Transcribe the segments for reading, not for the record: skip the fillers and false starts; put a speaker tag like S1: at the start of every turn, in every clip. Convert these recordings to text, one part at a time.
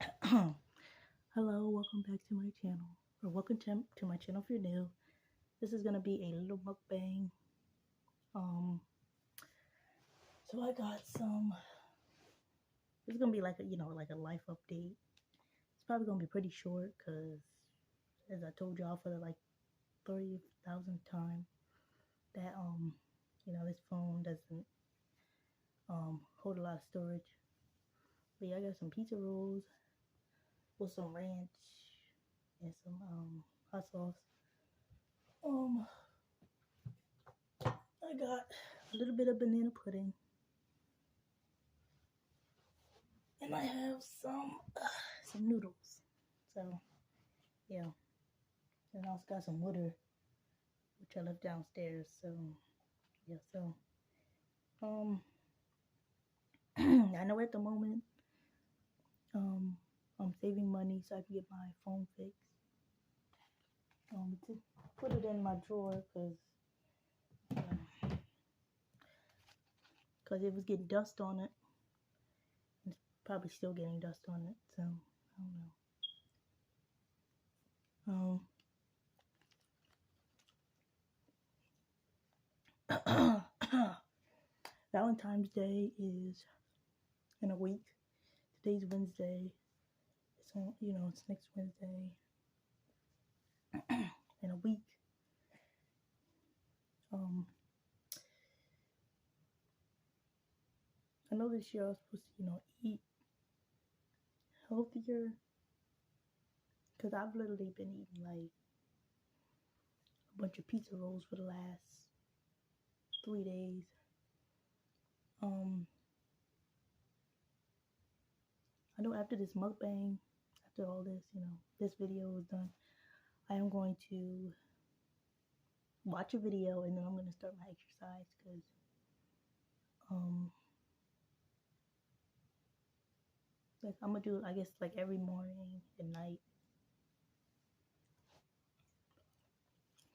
S1: Hello, welcome back to my channel, or welcome to my channel if you're new. This is gonna be a little mukbang. Um, so I got some. It's gonna be like like a life update. It's probably gonna be pretty short because, as I told y'all for the like 30,000th time, that this phone doesn't hold a lot of storage. But yeah, I got some pizza rolls with some ranch and some hot sauce. Um, I got a little bit of banana pudding, and I have some noodles. So yeah, and I also got some water, which I left downstairs. So yeah, so um, I know at the moment I'm saving money so I can get my phone fixed. To put it in my drawer because it was getting dust on it. It's probably still getting dust on it. So I don't know. Valentine's Day is in a week. Today's Wednesday. It's next Wednesday in a week. Um, I know this year I was supposed to, eat healthier because I've literally been eating like a bunch of pizza rolls for the last 3 days. Um, I know after this mukbang, after all this, this video is done, I am going to watch a video and then I'm going to start my exercise because um, like I'm gonna do I guess like every morning and night.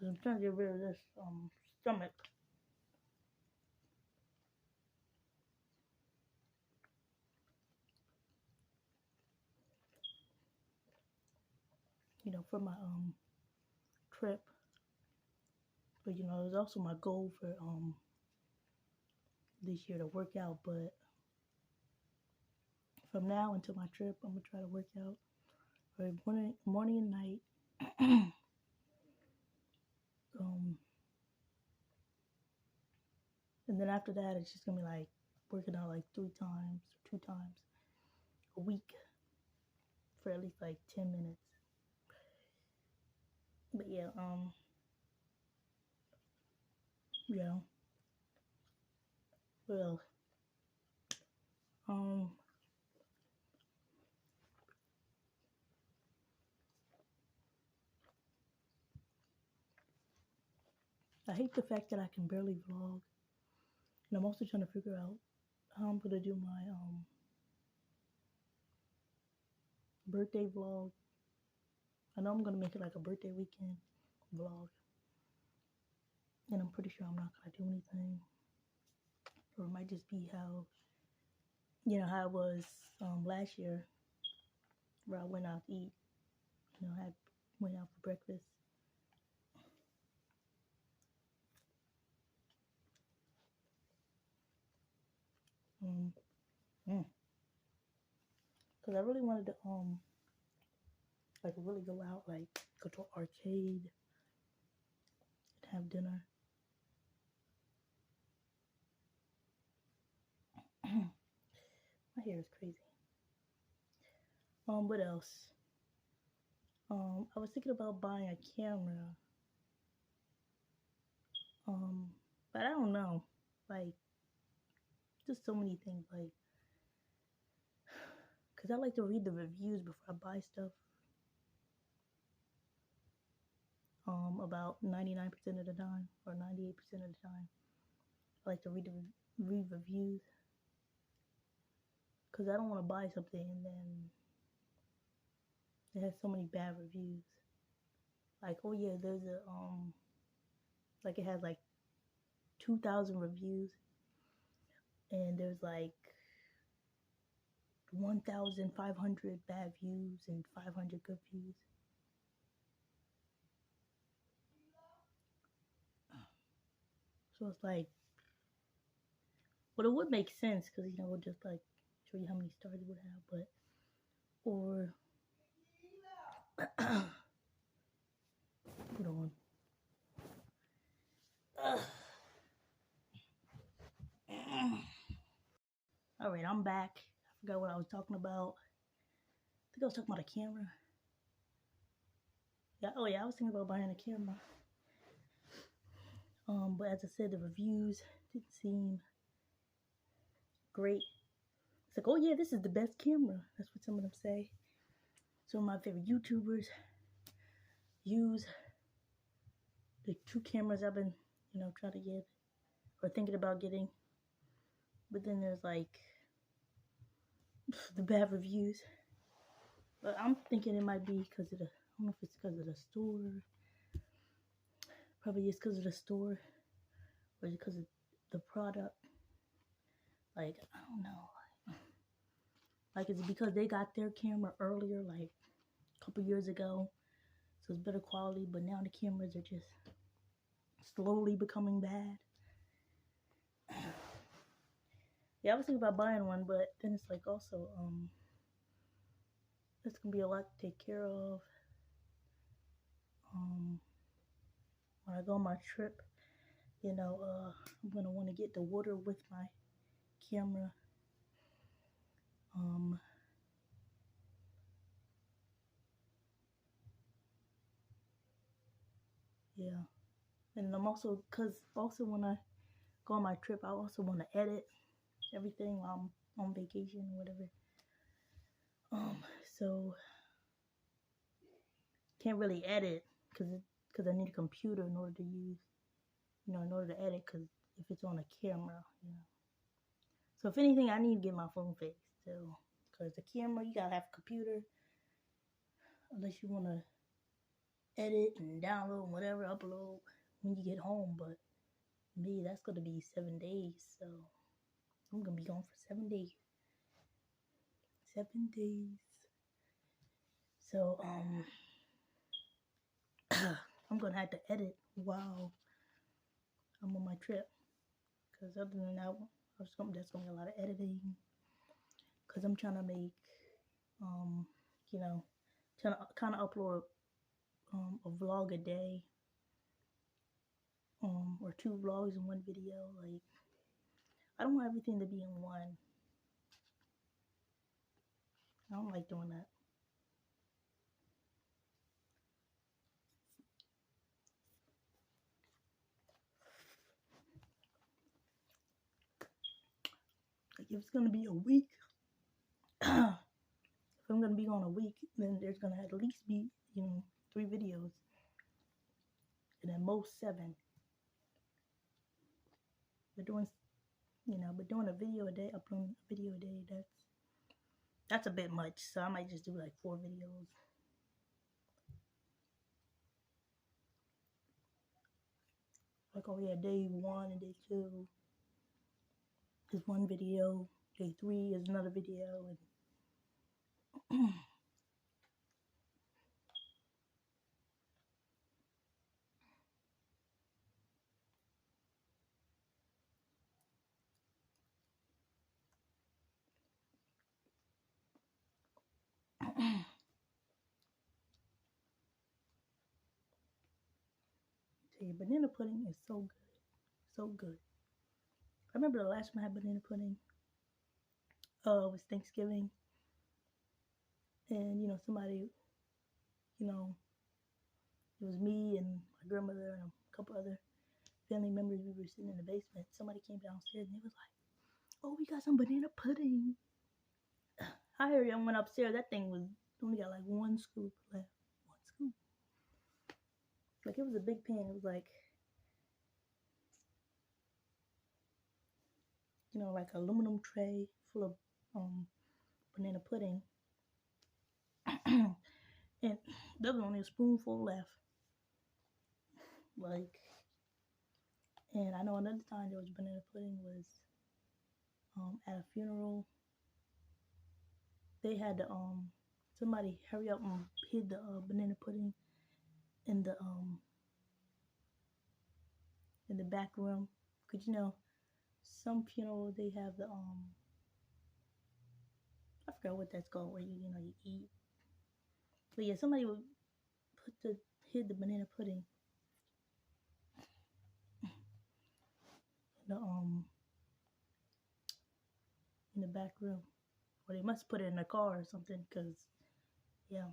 S1: I'm trying to get rid of this stomach. For my trip. But it was also my goal for this year to work out. But from now until my trip, I'm gonna try to work out every morning and night. um, and then after that, it's just gonna be like working out like 3 times or 2 times a week for at least like 10 minutes. But yeah, yeah. Well, um, I hate the fact that I can barely vlog, and I'm also trying to figure out how I'm gonna do my birthday vlog. I know I'm gonna make it like a birthday weekend vlog, and I'm pretty sure I'm not gonna do anything, or it might just be how it was last year, where I went out to eat. I went out for breakfast. Um, Cause I really wanted to like really go out, like go to an arcade and have dinner. My hair is crazy. What else? I was thinking about buying a camera. Um, but I don't know. Like, just so many things. Like, cause I like to read the reviews before I buy stuff. About 99% of the time, or 98% of the time, I like to read reviews. Cause I don't want to buy something and then it has so many bad reviews. Like, oh yeah, there's like it has like 2,000 reviews, and there's like 1,500 bad views and 500 good views. So it's like, but it would make sense because, you know, we'll just like show you how many stars it would have, but, or, hold on. All right, I'm back. I forgot what I was talking about. I think I was talking about a camera. Yeah, oh yeah, I was thinking about buying a camera. But as I said, the reviews didn't seem great. It's like, oh yeah, this is the best camera. That's what some of them say. Some of my favorite YouTubers use the two cameras I've been, you know, trying to get or thinking about getting. But then there's like the bad reviews. But I'm thinking it might be because of the, I don't know if it's because of the store. Probably it's because of the store or because of the product. Like, I don't know. Like, is it because they got their camera earlier, like a couple years ago? So it's better quality, but now the cameras are just slowly becoming bad. Yeah, I was thinking about buying one, but then it's like also, it's gonna be a lot to take care of. When I go on my trip, you know, I'm gonna want to get the water with my camera. Yeah, and I'm also, cause also when I go on my trip, I also want to edit everything while I'm on vacation or whatever. So can't really edit because I need a computer in order to use, you know, in order to edit. Because if it's on a camera, you know. So if anything, I need to get my phone fixed too. Because the camera, you gotta have a computer, unless you want to edit and download and whatever, upload when you get home. But me, that's gonna be 7 days, so I'm gonna be gone for 7 days. 7 days. So I'm gonna have to edit while I'm on my trip. Because other than that, that's gonna be a lot of editing. Because I'm trying to make, you know, trying to kind of upload a vlog a day, or 2 vlogs in one video. Like, I don't want everything to be in one. I don't like doing that. Like, if it's gonna be a week, if I'm gonna be on a week, then there's gonna at least be, you know, 3 videos, and at most 7. But doing, you know, doing a video a day, uploading a video a day, that's a bit much. So I might just do like 4 videos. Like, oh yeah, day 1 and day 2 is one video, day 3 is another video, and tell you, banana pudding is so good, so good. I remember the last time I had banana pudding. It was Thanksgiving, and you know, somebody, you know, it was me and my grandmother and a couple other family members. We were sitting in the basement. Somebody came downstairs and it was like, "Oh, we got some banana pudding." I heard I went upstairs. That thing was only got like 1 scoop left. 1 scoop. Like, it was a big pan. It was like, you know, like an aluminum tray full of banana pudding. And there was only a spoonful left. Like, and I know another time there was banana pudding was at a funeral. they had to somebody hurry up and hid the banana pudding in the back room. Cause you know, some funerals they have the I forgot what that's called where you know you eat. But yeah, somebody would hid the banana pudding in the back room. Or they must put it in a car or something, cause yeah.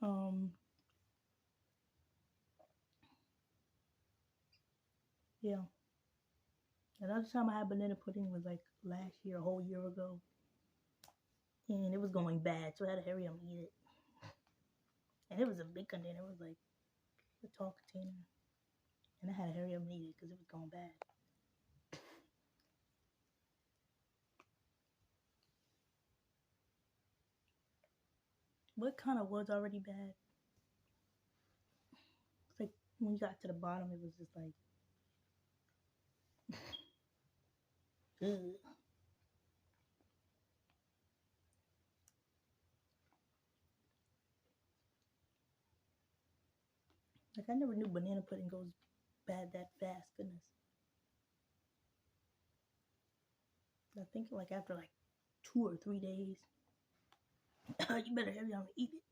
S1: Um yeah. Another time I had banana pudding was like last year, a whole year ago. And it was going bad, so I had to hurry up and eat it. And it was a big container, it was like a tall container. And I had to hurry up and eat it because it was going bad. What kind of was already bad? It's like when you got to the bottom, it was just like, ugh. Like I never knew banana pudding goes bad that fast. Goodness. I think like after like 2 or 3 days, you better hurry up and eat it.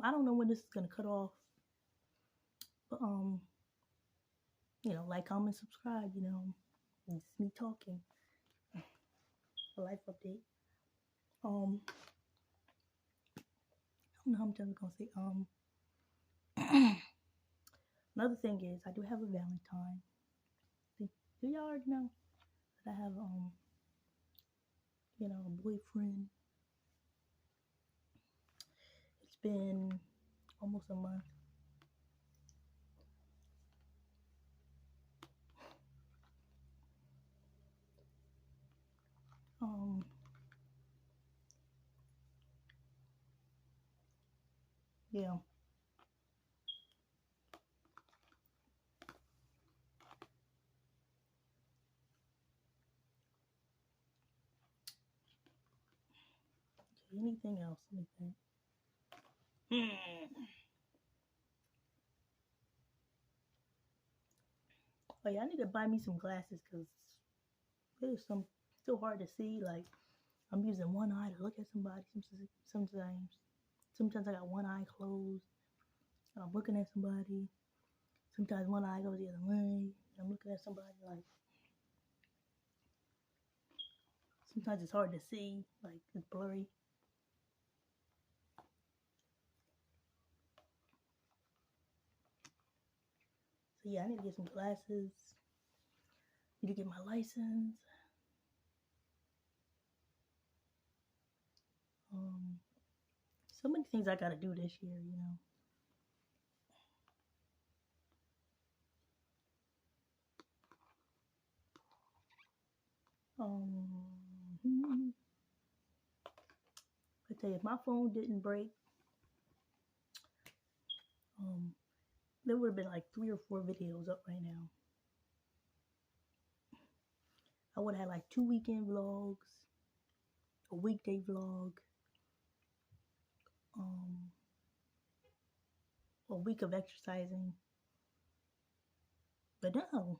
S1: I don't know when this is gonna cut off, but you know, like, comment, subscribe. You know, it's me talking. A life update. I don't know how much I'm gonna say. Another thing is I do have a Valentine. Do y'all already know that I have you know, a boyfriend? It's been almost a month. Yeah. Okay, anything else? Let me think. Oh yeah, I need to buy me some glasses because there's some still hard to see. Like I'm using one eye to look at somebody. Sometimes I got one eye closed. I'm looking at somebody. Sometimes one eye goes the other way. I'm looking at somebody. Like sometimes it's hard to see. Like it's blurry. So yeah, I need to get some glasses. Need to get my license. So many things I gotta do this year, you know. I tell you, if my phone didn't break, there would have been like 3 or 4 videos up right now. I would have had like 2 weekend vlogs, a weekday vlog, a week of exercising. But no,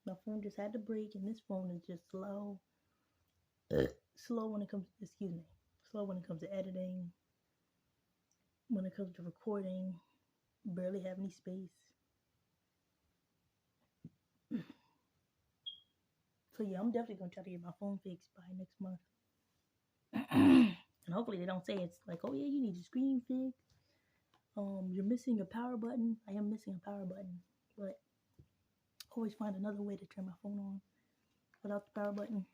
S1: my phone just had to break, and this phone is just slow. Slow when it comes, slow when it comes to editing, when it comes to recording, barely have any space. So yeah, I'm definitely gonna try to get my phone fixed by next month. And hopefully they don't say it's like, oh yeah, you need your screen fixed. You're missing a power button. I am missing a power button, but always find another way to turn my phone on without the power button.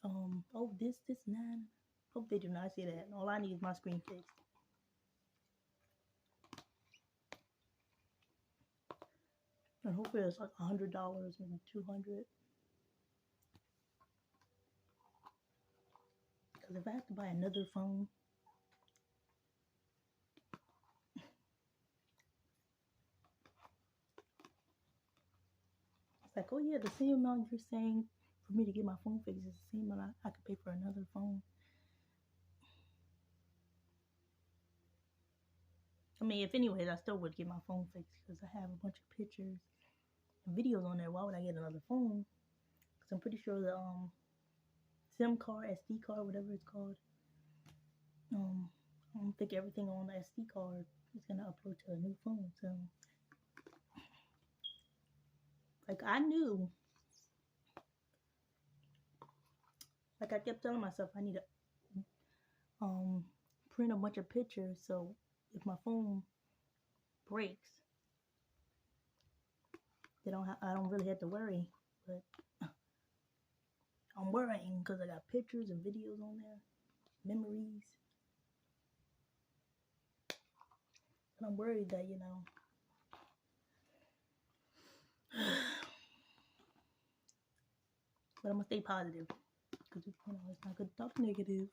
S1: Oh, this, nine. Hope they do not say that. All I need is my screen fixed. And hopefully it's like $100, maybe $200. Because if I have to buy another phone, it's like, oh yeah, the same amount you're saying for me to get my phone fixed is the same amount I could pay for another phone. I mean, if anyways, I still would get my phone fixed because I have a bunch of pictures and videos on there. Why would I get another phone? Because I'm pretty sure the SIM card, SD card, whatever it's called, I don't think everything on the SD card is gonna upload to a new phone. So, like, I knew, like, I kept telling myself I need to print a bunch of pictures so if my phone breaks, I don't really have to worry. But I'm worrying because I got pictures and videos on there, memories. And I'm worried that, but I'm gonna stay positive because it's not good to talk negative.